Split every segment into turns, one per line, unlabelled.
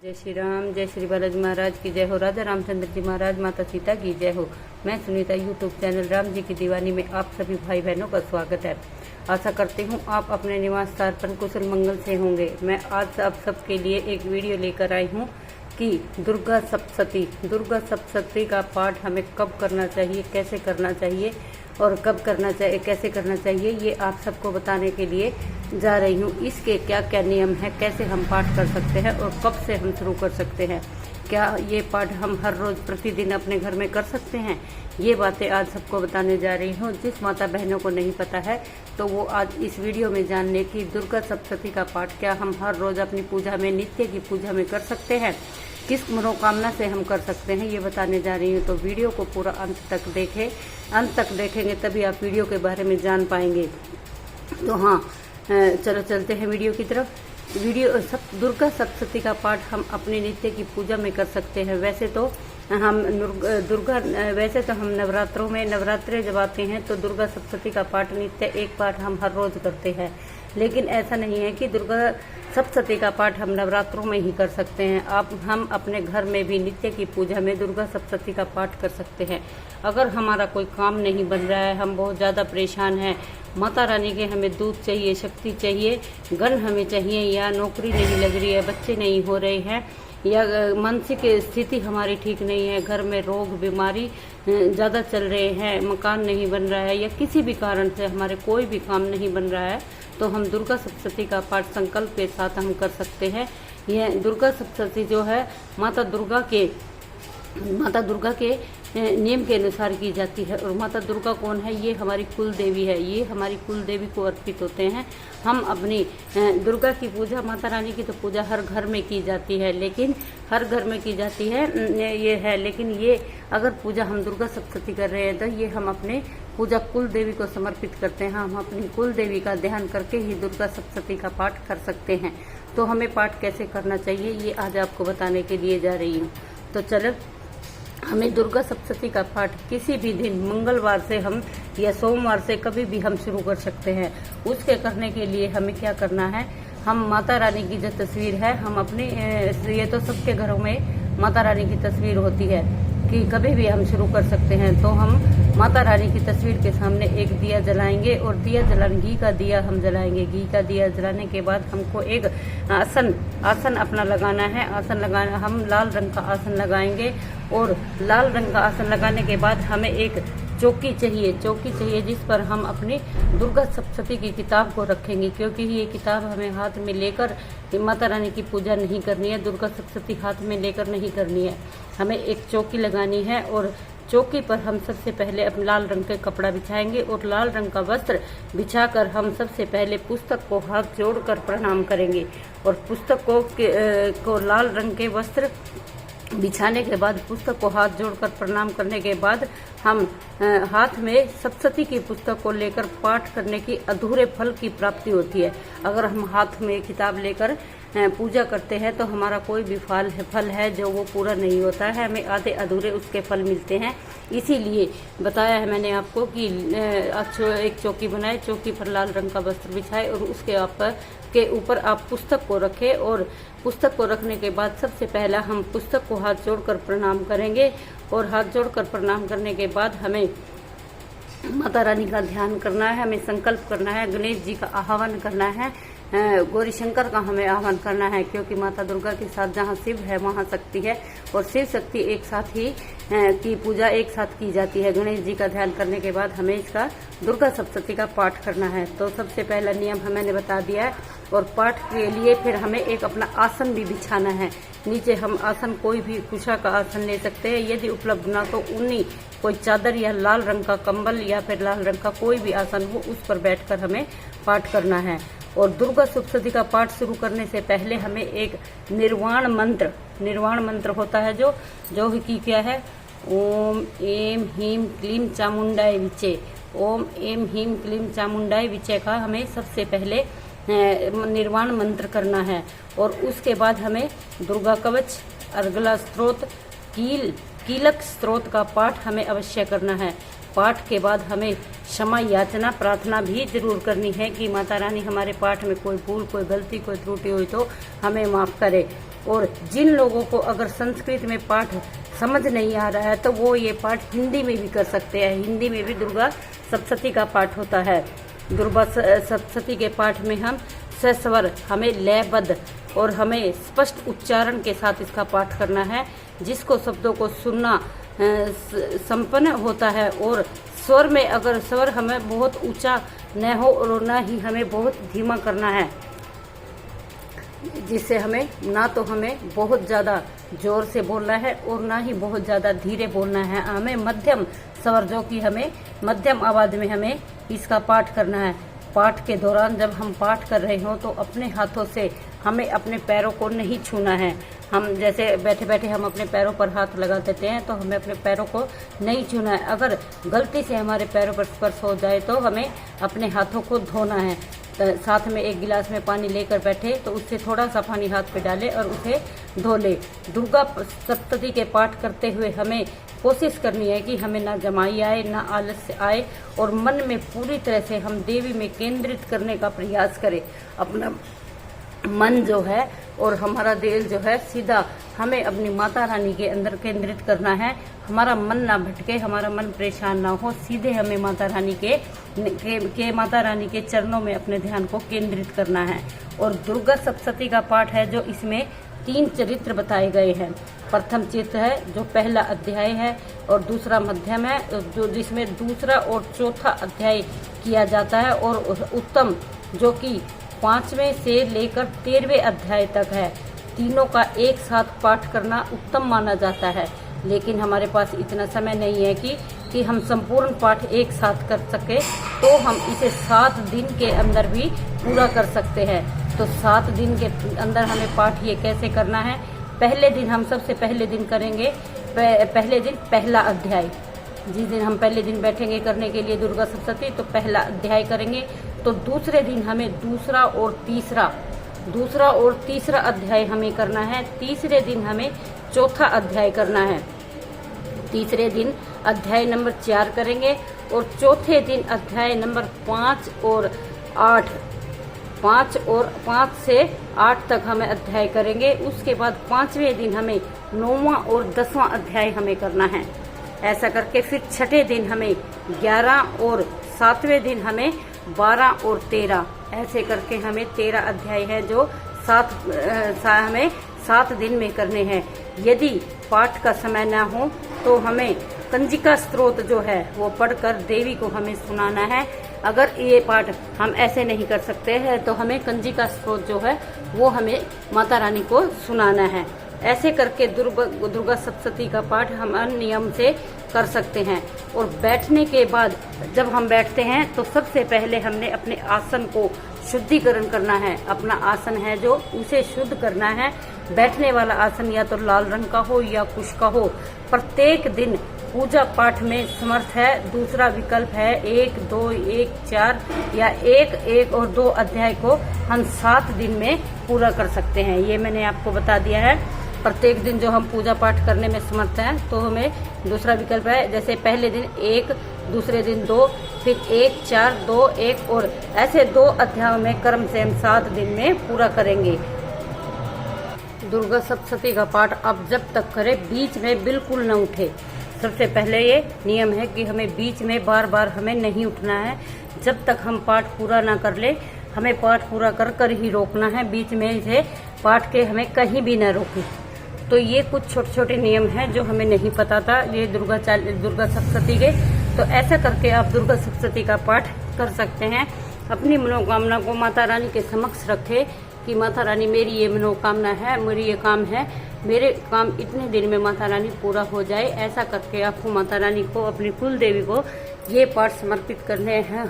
जय श्री राम, जय श्री बालाजी महाराज की जय हो। राजा रामचंद्र जी महाराज, माता सीता की जय हो। मैं सुनीता यूट्यूब चैनल राम जी की दीवानी में आप सभी भाई बहनों का स्वागत है। आशा करती हूँ आप अपने निवास स्थान पर कुशल मंगल से होंगे। मैं आज आप सबके लिए एक वीडियो लेकर आई हूँ कि दुर्गा सप्तशती का पाठ हमें कब करना चाहिए, कैसे करना चाहिए और कब करना चाहिए, कैसे करना चाहिए, ये आप सबको बताने के लिए जा रही हूँ। इसके क्या क्या नियम है, कैसे हम पाठ कर सकते हैं और कब से हम शुरू कर सकते हैं, क्या ये पाठ हम हर रोज प्रतिदिन अपने घर में कर सकते हैं, ये बातें आज सबको बताने जा रही हूँ। जिस माता बहनों को नहीं पता है तो वो आज इस वीडियो में जान ले कि दुर्गा सप्तशती का पाठ क्या हम हर रोज अपनी पूजा में, नित्य की पूजा में कर सकते हैं, किस मनोकामना से हम कर सकते हैं, ये बताने जा रही हूँ। तो वीडियो को पूरा अंत तक देखें, अंत तक देखेंगे तभी आप वीडियो के बारे में जान पाएंगे। तो हाँ, चलो चलते हैं वीडियो की तरफ। दुर्गा सप्तशती का पाठ हम अपने नित्य की पूजा में कर सकते हैं। वैसे तो हम नवरात्रों में, नवरात्रे जब आते हैं तो दुर्गा सप्तशती का पाठ नित्य एक पाठ हम हर रोज करते हैं, लेकिन ऐसा नहीं है कि दुर्गा सप्तशती का पाठ हम नवरात्रों में ही कर सकते हैं। हम अपने घर में भी नित्य की पूजा में दुर्गा सप्तशती का पाठ कर सकते हैं। अगर हमारा कोई काम नहीं बन रहा है, हम बहुत ज़्यादा परेशान हैं, माता रानी के हमें दूध चाहिए, शक्ति चाहिए, गण हमें चाहिए, या नौकरी नहीं लग रही है, बच्चे नहीं हो रहे हैं, या मानसिक स्थिति हमारी ठीक नहीं है, घर में रोग बीमारी ज़्यादा चल रहे हैं, मकान नहीं बन रहा है, या किसी भी कारण से हमारे कोई भी काम नहीं बन रहा है, तो हम दुर्गा सप्तशती का पाठ संकल्प के साथ हम कर सकते हैं। यह दुर्गा सप्तशती जो है माता दुर्गा के नियम के अनुसार की जाती है। और माता दुर्गा कौन है? ये हमारी कुल देवी है, ये हमारी कुल देवी को अर्पित होते हैं। हम अपनी दुर्गा की पूजा, माता रानी की तो पूजा हर घर में की जाती है, लेकिन हर घर में की जाती है ये है, लेकिन ये अगर पूजा हम दुर्गा सप्तशती कर रहे हैं तो ये हम अपने पूजा कुल देवी को समर्पित करते हैं। हम अपनी कुल देवी का ध्यान करके ही दुर्गा सप्तशती का पाठ कर सकते हैं। तो हमें पाठ कैसे करना चाहिए ये आज आपको बताने के लिए जा रही हूँ। तो चलो, हमें दुर्गा सप्तशती का पाठ किसी भी दिन, मंगलवार से हम या सोमवार से कभी भी हम शुरू कर सकते हैं। उसके करने के लिए हमें क्या करना है, हम माता रानी की जो तस्वीर है, हम अपने, ये तो सबके घरों में माता रानी की तस्वीर होती है कि कभी भी हम शुरू कर सकते हैं। तो हम माता रानी की तस्वीर के सामने एक दिया जलाएंगे और दिया जलाने, घी का दिया हम जलाएंगे। घी का दिया जलाने के बाद हमको एक आसन अपना लगाना है। आसन लगाना, हम लाल रंग का आसन लगाएंगे और लाल रंग का आसन लगाने के बाद हमें एक चौकी चाहिए जिस पर हम अपनी दुर्गा सप्तशती की किताब को रखेंगे, क्योंकि ये किताब हमें हाथ में लेकर माता रानी की पूजा नहीं करनी है, दुर्गा सप्तशती हाथ में लेकर नहीं करनी है। हमें एक चौकी लगानी है और चौकी पर हम सबसे पहले अपने लाल रंग के कपड़ा बिछाएंगे और लाल रंग का वस्त्र बिछाकर हम सबसे पहले पुस्तक को हाथ जोड़कर प्रणाम करेंगे। और पुस्तक को लाल रंग के वस्त्र बिछाने के बाद, पुस्तक को हाथ जोड़कर प्रणाम करने के बाद हम हाथ में सप्तशती की पुस्तक को लेकर पाठ करने की अधूरे फल की प्राप्ति होती है। अगर हम हाथ में किताब लेकर पूजा करते हैं तो हमारा कोई भी फल है जो वो पूरा नहीं होता है, हमें आधे अधूरे उसके फल मिलते हैं। इसीलिए बताया है मैंने आपको कि एक चौकी बनाए, चौकी पर लाल रंग का वस्त्र बिछाए और उसके ऊपर आप पुस्तक को रखें। और पुस्तक को रखने के बाद सबसे पहला हम पुस्तक को हाथ जोड़कर प्रणाम करेंगे और हाथ जोड़कर प्रणाम करने के बाद हमें माता रानी का ध्यान करना है, हमें संकल्प करना है, गणेश जी का आह्वान करना है, गौरी शंकर का हमें आह्वान करना है, क्योंकि माता दुर्गा के साथ जहाँ शिव है वहाँ शक्ति है और शिव शक्ति एक साथ ही की पूजा एक साथ की जाती है। गणेश जी का ध्यान करने के बाद हमें इसका दुर्गा सप्तशती का पाठ करना है। तो सबसे पहला नियम मैंने बता दिया है। और पाठ के लिए फिर हमें एक अपना आसन भी बिछाना है। नीचे हम आसन कोई भी कुशा का आसन ले सकते हैं, यदि उपलब्ध ना तो ऊनी कोई चादर या लाल रंग का कंबल या फिर लाल रंग का कोई भी आसन हो, उस पर बैठकर हमें पाठ करना है। और दुर्गा सप्तशती का पाठ शुरू करने से पहले हमें एक निर्वाण मंत्र होता है जो कि क्या है, ओम एम ह्रीम क्लीम चामुंडाय विचे, ओम एम ह्रीम क्लीम चामुंडाय विचे का हमें सबसे पहले निर्वाण मंत्र करना है। और उसके बाद हमें दुर्गा कवच, अर्गला स्त्रोत, कीलक स्त्रोत का पाठ हमें अवश्य करना है। पाठ के बाद हमें क्षमा याचना प्रार्थना भी जरूर करनी है कि माता रानी हमारे पाठ में कोई भूल, कोई गलती, कोई त्रुटि हुई तो हमें माफ करे। और जिन लोगों को अगर संस्कृत में पाठ समझ नहीं आ रहा है तो वो ये पाठ हिंदी में भी कर सकते हैं। हिंदी में भी दुर्गा सप्तशती का पाठ होता है। दुर्गा सप्तशती के पाठ में हम सस्वर, हमें लयबद्ध और हमें स्पष्ट उच्चारण के साथ इसका पाठ करना है, जिसको शब्दों को सुनना संपन्न होता है। और स्वर में अगर स्वर हमें बहुत ऊंचा न हो और न ही हमें बहुत धीमा करना है, जिससे हमें ना तो हमें बहुत ज़्यादा जोर से बोलना है और ना ही बहुत ज़्यादा धीरे बोलना है। हमें मध्यम स्वर, जो कि हमें मध्यम आवाज़ में हमें इसका पाठ करना है। पाठ के दौरान जब हम पाठ कर रहे हो तो अपने हाथों से हमें अपने पैरों को नहीं छूना है। हम जैसे बैठे बैठे हम अपने पैरों पर हाथ लगा देते हैं तो हमें अपने पैरों को नहीं छूना है। अगर गलती से हमारे पैरों पर स्पर्श हो जाए तो हमें अपने हाथों को धोना है। साथ में एक गिलास में पानी लेकर बैठे तो उससे थोड़ा सा पानी हाथ पे डाले और उसे धो ले। दुर्गा सप्तशती के पाठ करते हुए हमें कोशिश करनी है कि हमें ना जमाई आए, ना आलस्य आए और मन में पूरी तरह से हम देवी में केंद्रित करने का प्रयास करें। अपना मन जो है और हमारा दिल जो है सीधा हमें अपनी माता रानी के अंदर केंद्रित करना है। हमारा मन ना भटके, हमारा मन परेशान ना हो, सीधे हमें माता रानी माता रानी के चरणों में अपने ध्यान को केंद्रित करना है। और दुर्गा सप्तशती का पाठ है जो इसमें 3 चरित्र बताए गए हैं। प्रथम चित्र है जो पहला अध्याय है और दूसरा मध्यम है, जो जिसमें दूसरा और चौथा अध्याय किया जाता है, और उत्तम जो कि 5वें से लेकर 13वें अध्याय तक है। तीनों का एक साथ पाठ करना उत्तम माना जाता है, लेकिन हमारे पास इतना समय नहीं है कि हम संपूर्ण पाठ एक साथ कर सके, तो हम इसे 7 दिन के अंदर भी पूरा कर सकते हैं। तो 7 दिन के अंदर हमें पाठ ये कैसे करना है? पहले दिन हम सबसे पहले दिन करेंगे, पहले दिन पहला अध्याय। जिस दिन हम पहले दिन बैठेंगे करने के लिए दुर्गा सप्तशती, तो पहला अध्याय करेंगे। तो दूसरे दिन हमें दूसरा और तीसरा अध्याय हमें करना है। तीसरे दिन हमें चौथा अध्याय करना है। तीसरे दिन अध्याय नंबर 4 करेंगे और चौथे दिन अध्याय नंबर 5 और 8, 5 से 8 तक हमें अध्याय करेंगे। उसके बाद 5वें दिन हमें 9वां और 10वां अध्याय हमें करना है। ऐसा करके फिर छठे दिन हमें 11 और 7वें दिन हमें 12 और 13, ऐसे करके हमें 13 अध्याय है जो हमें 7 दिन में करने हैं। यदि पाठ का समय न हो तो हमें कंजिका स्तोत्र जो है वो पढ़कर देवी को हमें सुनाना है। अगर ये पाठ हम ऐसे नहीं कर सकते हैं तो हमें कंजिका स्तोत्र जो है वो हमें माता रानी को सुनाना है। ऐसे करके दुर्गा सप्तशती का पाठ हम नियम से कर सकते हैं। और बैठने के बाद जब हम बैठते हैं तो सबसे पहले हमने अपने आसन को शुद्धिकरण करना है। अपना आसन है जो उसे शुद्ध करना है। बैठने वाला आसन या तो लाल रंग का हो या कुश का हो। प्रत्येक दिन पूजा पाठ में समर्थ है। दूसरा विकल्प है 1, 2, 1, 4 या 1 और 2 अध्याय को हम 7 दिन में पूरा कर सकते हैं। ये मैंने आपको बता दिया है। प्रत्येक दिन जो हम पूजा पाठ करने में समर्थ हैं तो हमें दूसरा विकल्प है, जैसे पहले दिन 1, दूसरे दिन 2, फिर 1, 4, 2, 1 और ऐसे 2 अध्यायों में क्रम से हम 7 दिन में पूरा करेंगे। दुर्गा सप्तशती का पाठ आप जब तक करें बीच में बिल्कुल न उठे। सबसे पहले ये नियम है कि हमें बीच में बार बार हमें नहीं उठना है। जब तक हम पाठ पूरा ना कर ले हमें पाठ पूरा कर कर ही रोकना है। बीच में से पाठ के हमें कहीं भी न रोकें। तो ये कुछ छोटे छोटे नियम हैं जो हमें नहीं पता था ये दुर्गा सप्तशती के। तो ऐसा करके आप दुर्गा सप्तशती का पाठ कर सकते हैं। अपनी मनोकामना को माता रानी के समक्ष रखें कि माता रानी मेरी ये मनोकामना है, मेरी ये काम है, मेरे काम इतने दिन में माता रानी पूरा हो जाए। ऐसा करके आपको माता रानी को, अपनी कुल देवी को ये पाठ समर्पित करने हैं।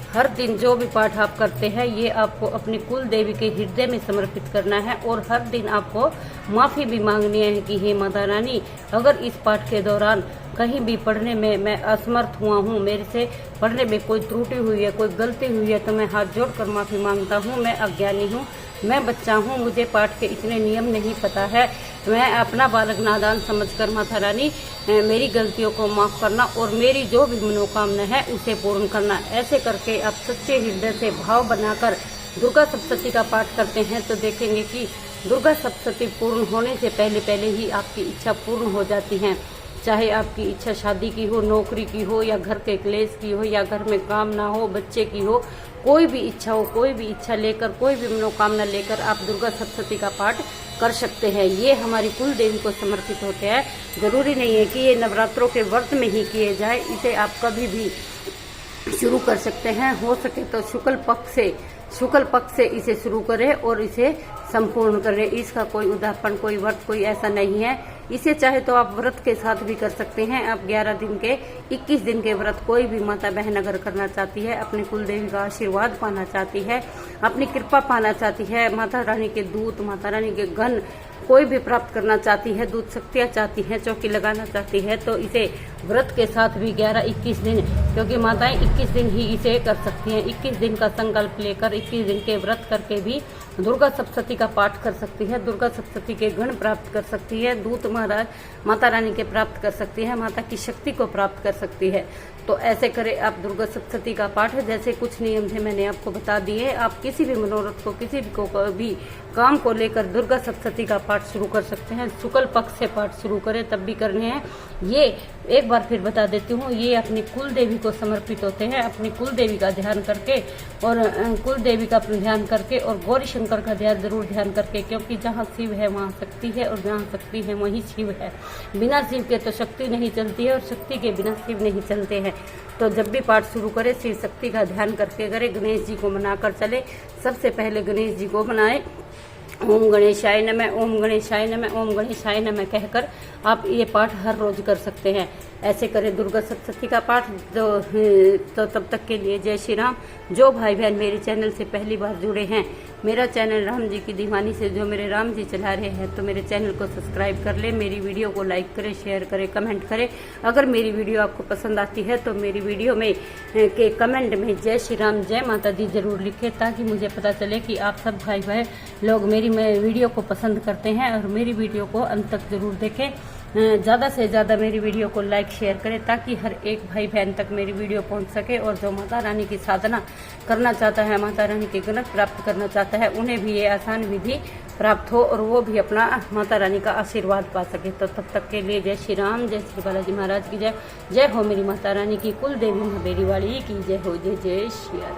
हर दिन जो भी पाठ आप करते हैं ये आपको अपनी कुल देवी के हृदय में समर्पित करना है। और हर दिन आपको माफ़ी भी मांगनी है कि हे माता रानी, अगर इस पाठ के दौरान कहीं भी पढ़ने में मैं असमर्थ हुआ हूँ, मेरे से पढ़ने में कोई त्रुटि हुई है, कोई गलती हुई है, तो मैं हाथ जोड़कर माफ़ी मांगता हूँ। मैं अज्ञानी हूँ, मैं बच्चा हूँ, मुझे पाठ के इतने नियम नहीं पता है। मैं अपना बालक नादान समझकर माता रानी मेरी गलतियों को माफ़ करना और मेरी जो भी मनोकामना है उसे पूर्ण करना। ऐसे करके आप सच्चे हृदय से भाव बनाकर दुर्गा सप्तशती का पाठ करते हैं तो देखेंगे कि दुर्गा सप्तशती पूर्ण होने से पहले ही आपकी इच्छा पूर्ण हो जाती है। चाहे आपकी इच्छा शादी की हो, नौकरी की हो, या घर के क्लेश की हो, या घर में काम ना हो, बच्चे की हो, कोई भी इच्छा हो, कोई भी इच्छा लेकर, कोई भी मनोकामना लेकर आप दुर्गा सप्तशती का पाठ कर सकते हैं। ये हमारी कुल देवी को समर्पित होते हैं। जरूरी नहीं है कि ये नवरात्रों के व्रत में ही किए जाए, इसे आप कभी भी शुरू कर सकते हैं। हो सके तो शुक्ल पक्ष से इसे शुरू करें और इसे संपूर्ण करें। इसका कोई उदाहरण, कोई व्रत, कोई ऐसा नहीं है। इसे चाहे तो आप व्रत के साथ भी कर सकते हैं। आप 11 दिन के, 21 दिन के व्रत कोई भी माता बहन अगर करना चाहती है, अपने कुल देवी का आशीर्वाद पाना चाहती है, अपनी कृपा पाना चाहती है, माता रानी के दूत, माता रानी के गण कोई भी प्राप्त करना चाहती है, दूध शक्तियाँ चाहती है, चौकी लगाना चाहती है, तो इसे व्रत के साथ भी 11-21 दिन, क्योंकि माताएं 21 दिन ही इसे कर सकती हैं। 21 दिन का संकल्प लेकर 21 दिन के व्रत करके भी दुर्गा सप्तशती का पाठ कर सकती है। दुर्गा सप्तशती के गण प्राप्त कर सकती है, दूत महाराज माता रानी के प्राप्त कर सकती है, माता की शक्ति को प्राप्त कर सकती है। तो ऐसे करें आप दुर्गा सप्तशती का पाठ। जैसे कुछ नियम थे मैंने आपको बता दिए। आप किसी भी मनोरथ को, किसी भी काम को लेकर दुर्गा सप्तशती का पाठ शुरू कर सकते हैं। शुक्ल पक्ष से पाठ शुरू करें तब भी करने हैं। ये एक बार फिर बता देती हूँ, ये अपनी कुल देवी को समर्पित होते हैं। अपनी कुल देवी का ध्यान करके और कुल देवी का ध्यान करके और गौरी शंकर का जरूर ध्यान करके, क्योंकि जहाँ शिव है वहाँ शक्ति है और जहाँ शक्ति है वहीं शिव है। बिना शिव के तो शक्ति नहीं चलती है और शक्ति के बिना शिव नहीं चलते हैं। तो जब भी पाठ शुरू करें शिव शक्ति का ध्यान करके करें। गणेश जी को मनाकर चले। सबसे पहले गणेश जी को मनाएं। ओम गणेशाय नमः, ओम गणेशाय नमः, ओम गणेशाय नमः कहकर आप ये पाठ हर रोज कर सकते हैं। ऐसे करें दुर्गा सप्तशती का पाठ। तो तब तक के लिए जय श्री राम। जो भाई बहन मेरे चैनल से पहली बार जुड़े हैं, मेरा चैनल राम जी की दीवानी से जो मेरे राम जी चला रहे हैं, तो मेरे चैनल को सब्सक्राइब कर ले। मेरी वीडियो को लाइक करें, शेयर करें, कमेंट करें। अगर मेरी वीडियो आपको पसंद आती है तो मेरी वीडियो में के कमेंट में जय श्री राम, जय माता दी जरूर लिखें, ताकि मुझे पता चले कि आप सब भाई बहन लोग मेरी वीडियो को पसंद करते हैं और मेरी वीडियो को अंत तक जरूर देखें। ज़्यादा से ज़्यादा मेरी वीडियो को लाइक शेयर करें, ताकि हर एक भाई बहन तक मेरी वीडियो पहुंच सके। और जो माता रानी की साधना करना चाहता है, माता रानी के गुण प्राप्त करना चाहता है, उन्हें भी ये आसान विधि प्राप्त हो और वो भी अपना माता रानी का आशीर्वाद पा सके। तो तब तक के लिए जय श्री राम, जय श्री बालाजी महाराज की जय। जय हो मेरी माता रानी की, कुल देवी महाबेरी वाली की जय हो। जय जय श्री राम।